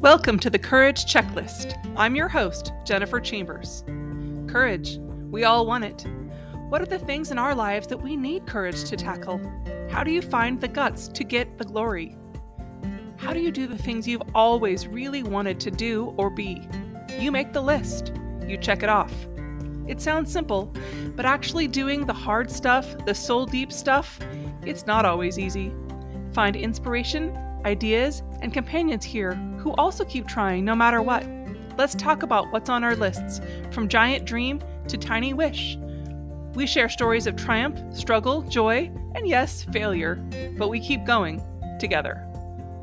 Welcome to the Courage Checklist. I'm your host, Jennifer Chambers. Courage. We all want it. What are the things in our lives that we need courage to tackle? How do you find the guts to get the glory? How do you do the things you've always really wanted to do or be? You make the list. You check it off. It sounds simple, but actually doing the hard stuff, the soul-deep stuff, it's not always easy. Find inspiration, ideas, and companions here who also keep trying no matter what. Let's talk about what's on our lists, from giant dream to tiny wish. We share stories of triumph, struggle, joy, and yes, failure, but we keep going together.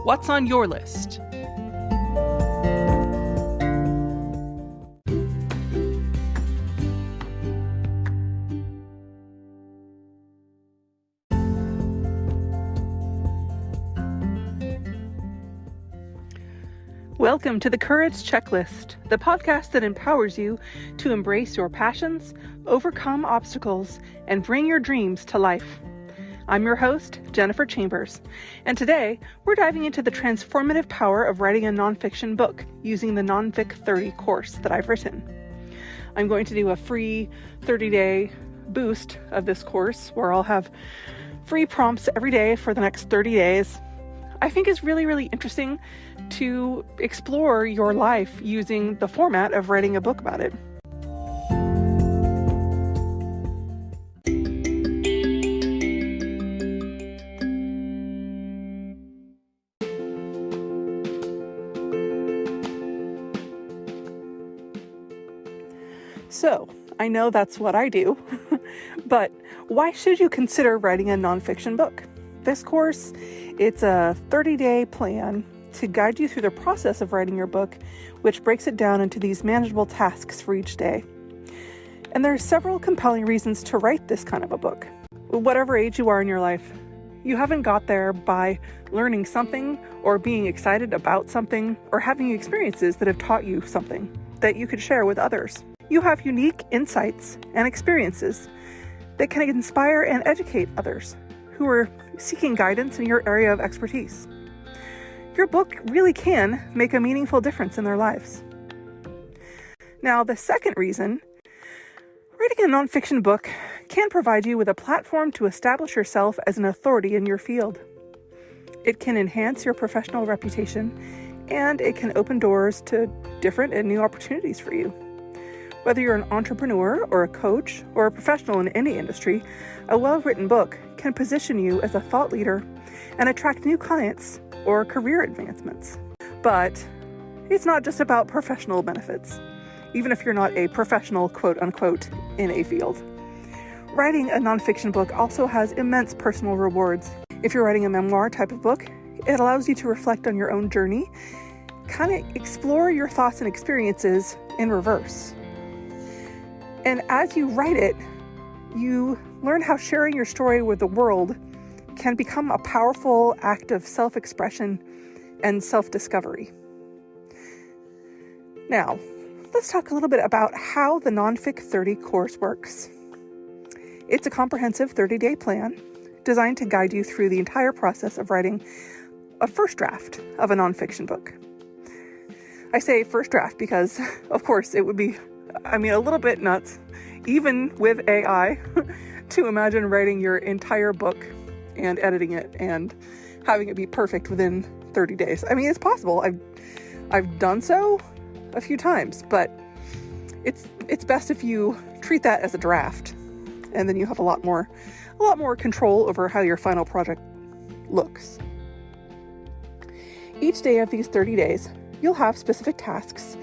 What's on your list? Welcome to the Courage Checklist, the podcast that empowers you to embrace your passions, overcome obstacles, and bring your dreams to life. I'm your host, Jennifer Chambers, and today we're diving into the transformative power of writing a nonfiction book using the Nonfic 30 course that I've written. I'm going to do a free 30-day boost of this course where I'll have free prompts every day for the next 30 days. I think it's really interesting to explore your life using the format of writing a book about it. So, I know that's what I do, but why should you consider writing a nonfiction book? This course, it's a 30-day plan to guide you through the process of writing your book, which breaks it down into these manageable tasks for each day. And there are several compelling reasons to write this kind of a book. Whatever age you are in your life, you haven't got there by learning something or being excited about something or having experiences that have taught you something that you could share with others. You have unique insights and experiences that can inspire and educate others who are seeking guidance in your area of expertise. Your book really can make a meaningful difference in their lives. Now, the second reason, writing a nonfiction book can provide you with a platform to establish yourself as an authority in your field. It can enhance your professional reputation, and it can open doors to different and new opportunities for you. Whether you're an entrepreneur or a coach or a professional in any industry, a well-written book can position you as a thought leader and attract new clients or career advancements. But it's not just about professional benefits, even if you're not a professional, quote unquote, in a field. Writing a nonfiction book also has immense personal rewards. If you're writing a memoir type of book, it allows you to reflect on your own journey, kind of explore your thoughts and experiences in reverse. And as you write it, you learn how sharing your story with the world can become a powerful act of self-expression and self-discovery. Now, let's talk a little bit about how the Nonfic 30 course works. It's a comprehensive 30-day plan designed to guide you through the entire process of writing a first draft of a nonfiction book. I say first draft because, of course, it would be a little bit nuts, even with AI, to imagine writing your entire book and editing it and having it be perfect within 30 days. It's possible. I've done so a few times, but it's best if you treat that as a draft, and then you have a lot more control over how your final project looks. Each day of these 30 days, you'll have specific tasks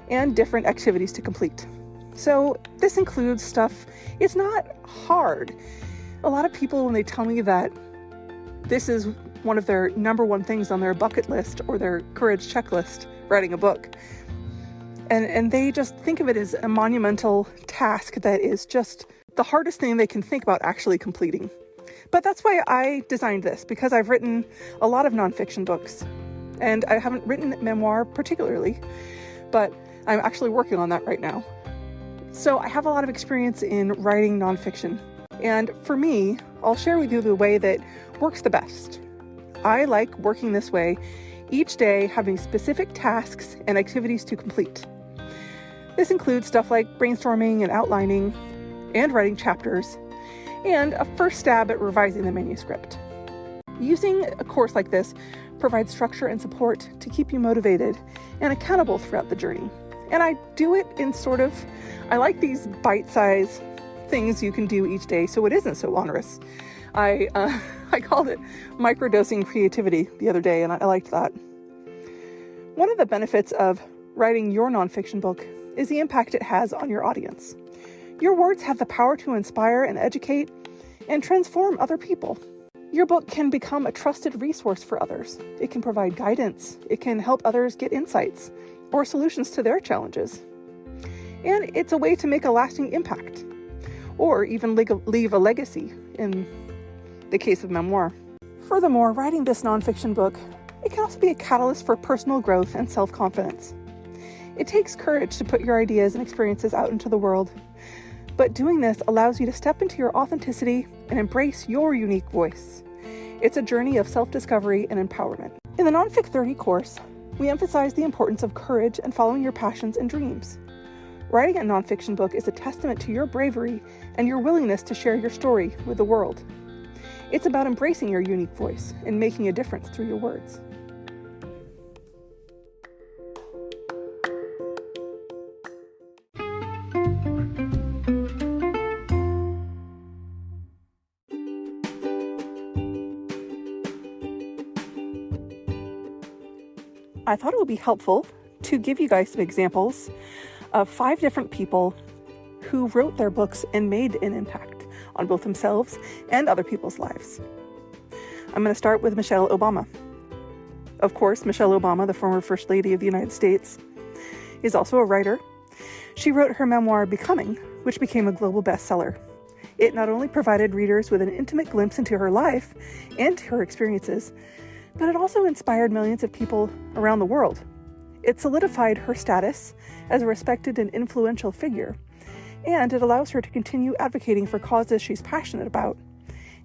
and different activities to complete. So this includes stuff, it's not hard. A lot of people, when they tell me that this is one of their number one things on their bucket list or their courage checklist, writing a book, and they just think of it as a monumental task that is just the hardest thing they can think about actually completing. But that's why I designed this, because I've written a lot of nonfiction books, and I haven't written memoir particularly, but I'm actually working on that right now. So I have a lot of experience in writing nonfiction. And for me, I'll share with you the way that works the best. I like working this way each day having specific tasks and activities to complete. This includes stuff like brainstorming and outlining and writing chapters, and a first stab at revising the manuscript. Using a course like this provides structure and support to keep you motivated and accountable throughout the journey. And I do it in I like these bite-sized things you can do each day so it isn't so onerous. I called it microdosing creativity the other day, and I liked that. One of the benefits of writing your nonfiction book is the impact it has on your audience. Your words have the power to inspire and educate and transform other people. Your book can become a trusted resource for others. It can provide guidance. It can help others get insights or solutions to their challenges. And it's a way to make a lasting impact, or even leave a legacy in the case of memoir. Furthermore, writing this nonfiction book, it can also be a catalyst for personal growth and self-confidence. It takes courage to put your ideas and experiences out into the world, but doing this allows you to step into your authenticity and embrace your unique voice. It's a journey of self-discovery and empowerment. In the Nonfic 30 course, we emphasize the importance of courage and following your passions and dreams. Writing a nonfiction book is a testament to your bravery and your willingness to share your story with the world. It's about embracing your unique voice and making a difference through your words. I thought it would be helpful to give you guys some examples of 5 different people who wrote their books and made an impact on both themselves and other people's lives. I'm going to start with Michelle Obama. Of course, Michelle Obama, the former First Lady of the United States, is also a writer. She wrote her memoir, Becoming, which became a global bestseller. It not only provided readers with an intimate glimpse into her life and her experiences, but it also inspired millions of people around the world. It solidified her status as a respected and influential figure, and it allows her to continue advocating for causes she's passionate about,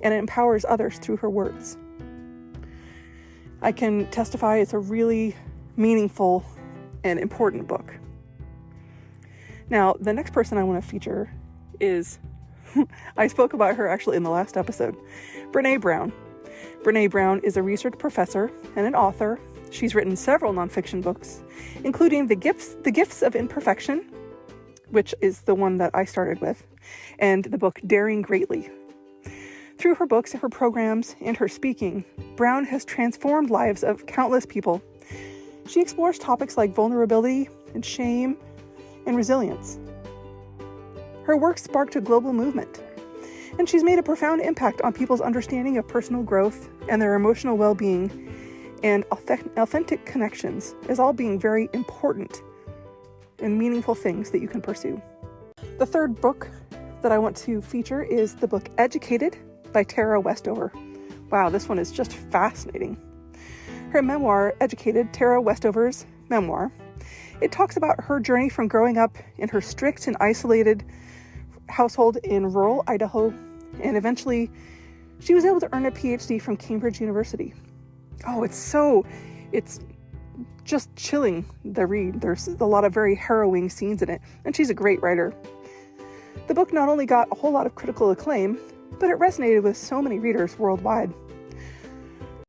and it empowers others through her words. I can testify it's a really meaningful and important book. Now, the next person I want to feature is, I spoke about her actually in the last episode, Brené Brown. Brené Brown is a research professor and an author. She's written several nonfiction books, including The Gifts of Imperfection, which is the one that I started with, and the book Daring Greatly. Through her books, her programs, and her speaking, Brown has transformed lives of countless people. She explores topics like vulnerability and shame and resilience. Her work sparked a global movement, and she's made a profound impact on people's understanding of personal growth and their emotional well-being, and authentic connections as all being very important and meaningful things that you can pursue. The third book that I want to feature is the book Educated by Tara Westover. Wow, this one is just fascinating. Her memoir, Educated, Tara Westover's memoir, it talks about her journey from growing up in her strict and isolated household in rural Idaho, and eventually she was able to earn a PhD from Cambridge University. Oh, it's just chilling the read. There's a lot of very harrowing scenes in it, and she's a great writer. The book not only got a whole lot of critical acclaim, but it resonated with so many readers worldwide.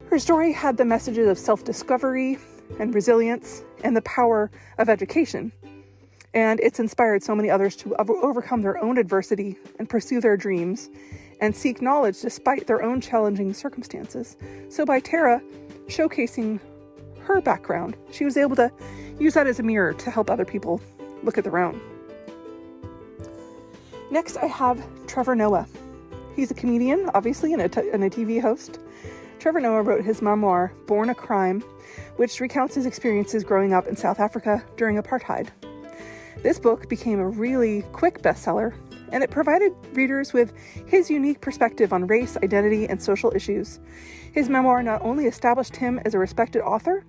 Her story had the messages of self-discovery and resilience and the power of education, and it's inspired so many others to overcome their own adversity and pursue their dreams and seek knowledge despite their own challenging circumstances. So by Tara showcasing her background, she was able to use that as a mirror to help other people look at their own. Next, I have Trevor Noah. He's a comedian, obviously, and a TV host. Trevor Noah wrote his memoir, Born a Crime, which recounts his experiences growing up in South Africa during apartheid. This book became a really quick bestseller, and it provided readers with his unique perspective on race, identity, and social issues. His memoir not only established him as a respected author,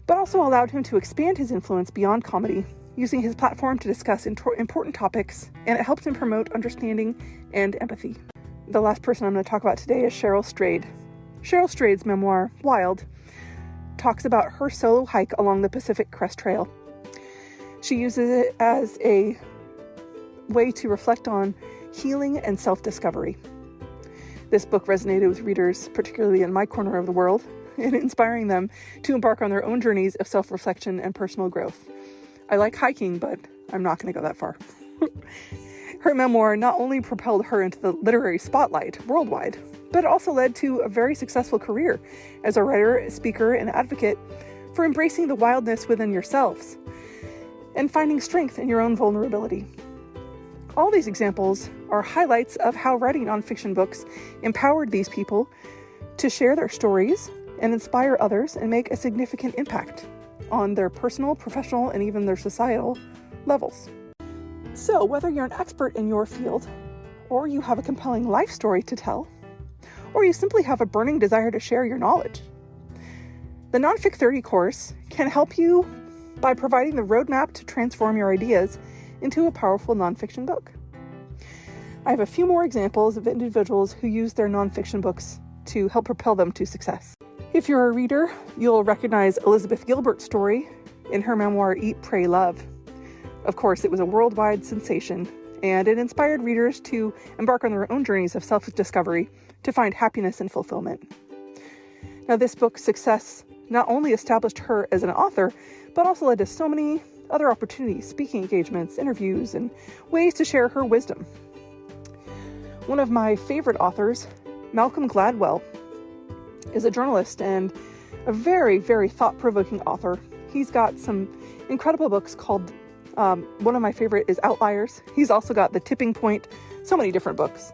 but also allowed him to expand his influence beyond comedy, using his platform to discuss important topics, and it helped him promote understanding and empathy. The last person I'm going to talk about today is Cheryl Strayed. Cheryl Strayed's memoir, Wild, talks about her solo hike along the Pacific Crest Trail. She uses it as a way to reflect on healing and self-discovery. This book resonated with readers, particularly in my corner of the world, in inspiring them to embark on their own journeys of self-reflection and personal growth. I like hiking, but I'm not going to go that far. Her memoir not only propelled her into the literary spotlight worldwide, but it also led to a very successful career as a writer, speaker, and advocate for embracing the wildness within yourselves and finding strength in your own vulnerability. All these examples are highlights of how writing nonfiction books empowered these people to share their stories and inspire others and make a significant impact on their personal, professional, and even their societal levels. So, whether you're an expert in your field, or you have a compelling life story to tell, or you simply have a burning desire to share your knowledge, the Nonfic 30 course can help you by providing the roadmap to transform your ideas into a powerful nonfiction book. I have a few more examples of individuals who use their nonfiction books to help propel them to success. If you're a reader, you'll recognize Elizabeth Gilbert's story in her memoir, Eat, Pray, Love. Of course, it was a worldwide sensation, and it inspired readers to embark on their own journeys of self-discovery to find happiness and fulfillment. Now, this book's success not only established her as an author, but also led to so many other opportunities, speaking engagements, interviews, and ways to share her wisdom. One of my favorite authors, Malcolm Gladwell, is a journalist and a very, very thought-provoking author. He's got some incredible books called, one of my favorite is Outliers. He's also got The Tipping Point, so many different books.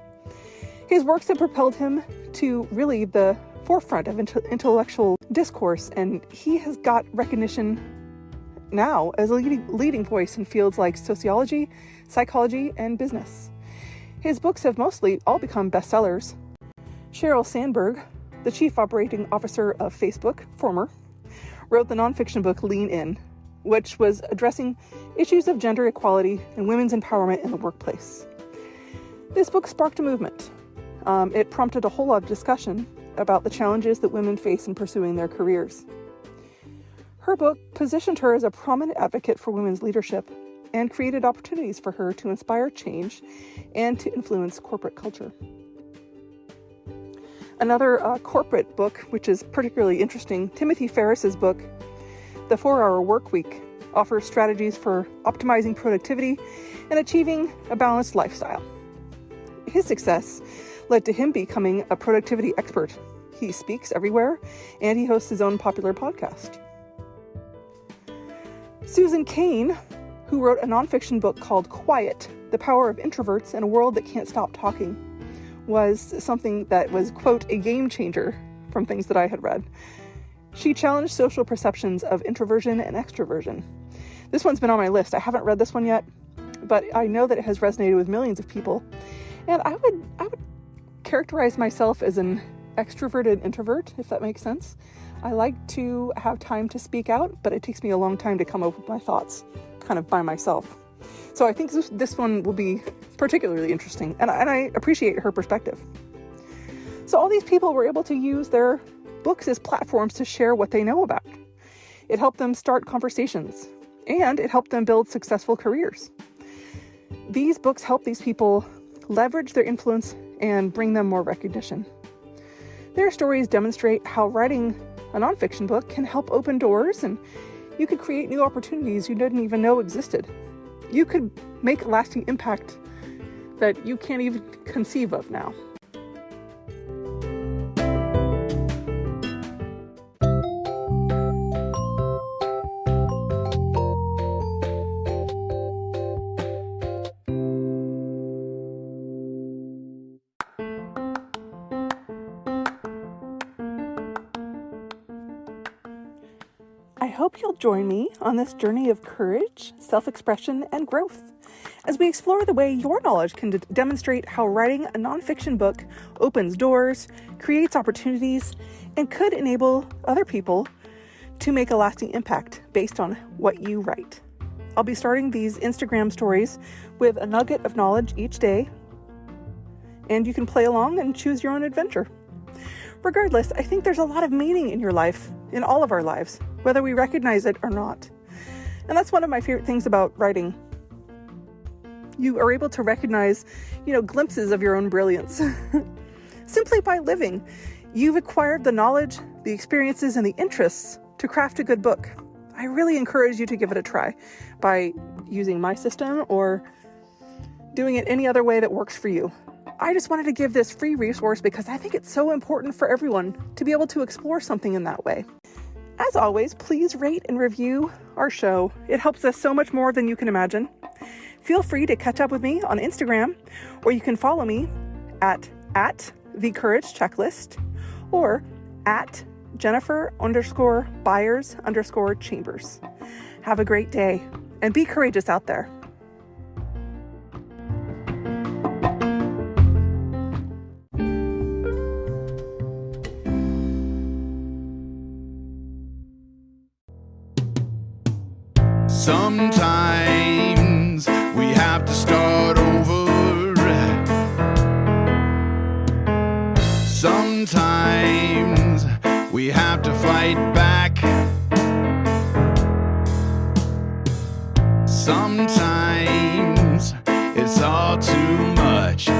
His works have propelled him to really the forefront of intellectual discourse, and he has got recognition now as a leading voice in fields like sociology, psychology, and business. His books have mostly all become bestsellers. Sheryl Sandberg, the chief operating officer of Facebook, wrote the nonfiction book Lean In, which was addressing issues of gender equality and women's empowerment in the workplace. This book sparked a movement. It prompted a whole lot of discussion about the challenges that women face in pursuing their careers. Her book positioned her as a prominent advocate for women's leadership and created opportunities for her to inspire change and to influence corporate culture. Another corporate book, which is particularly interesting, Timothy Ferriss's book, The 4-Hour Workweek, offers strategies for optimizing productivity and achieving a balanced lifestyle. His success led to him becoming a productivity expert. He speaks everywhere, and he hosts his own popular podcast. Susan Cain, who wrote a nonfiction book called Quiet, The Power of Introverts in a World That Can't Stop Talking, was something that was, quote, a game changer from things that I had read. She challenged social perceptions of introversion and extroversion. This one's been on my list. I haven't read this one yet, but I know that it has resonated with millions of people. And I would characterize myself as an extroverted introvert, if that makes sense. I like to have time to speak out, but it takes me a long time to come up with my thoughts kind of by myself. So I think this one will be particularly interesting, and I appreciate her perspective. So all these people were able to use their books as platforms to share what they know about. It helped them start conversations, and it helped them build successful careers. These books help these people leverage their influence and bring them more recognition. Their stories demonstrate how writing a nonfiction book can help open doors, and you could create new opportunities you didn't even know existed. You could make a lasting impact that you can't even conceive of now. I hope you'll join me on this journey of courage, self-expression, and growth as we explore the way your knowledge can demonstrate how writing a nonfiction book opens doors, creates opportunities, and could enable other people to make a lasting impact based on what you write. I'll be starting these Instagram stories with a nugget of knowledge each day, and you can play along and choose your own adventure. Regardless, I think there's a lot of meaning in your life in all of our lives, whether we recognize it or not. And that's one of my favorite things about writing. You are able to recognize, glimpses of your own brilliance simply by living. You've acquired the knowledge, the experiences, and the interests to craft a good book. I really encourage you to give it a try by using my system or doing it any other way that works for you. I just wanted to give this free resource because I think it's so important for everyone to be able to explore something in that way. As always, please rate and review our show. It helps us so much more than you can imagine. Feel free to catch up with me on Instagram, or you can follow me at the Courage Checklist or at Jennifer_Byers_Chambers. Have a great day and be courageous out there. Sometimes we have to start over. Sometimes we have to fight back. Sometimes it's all too much.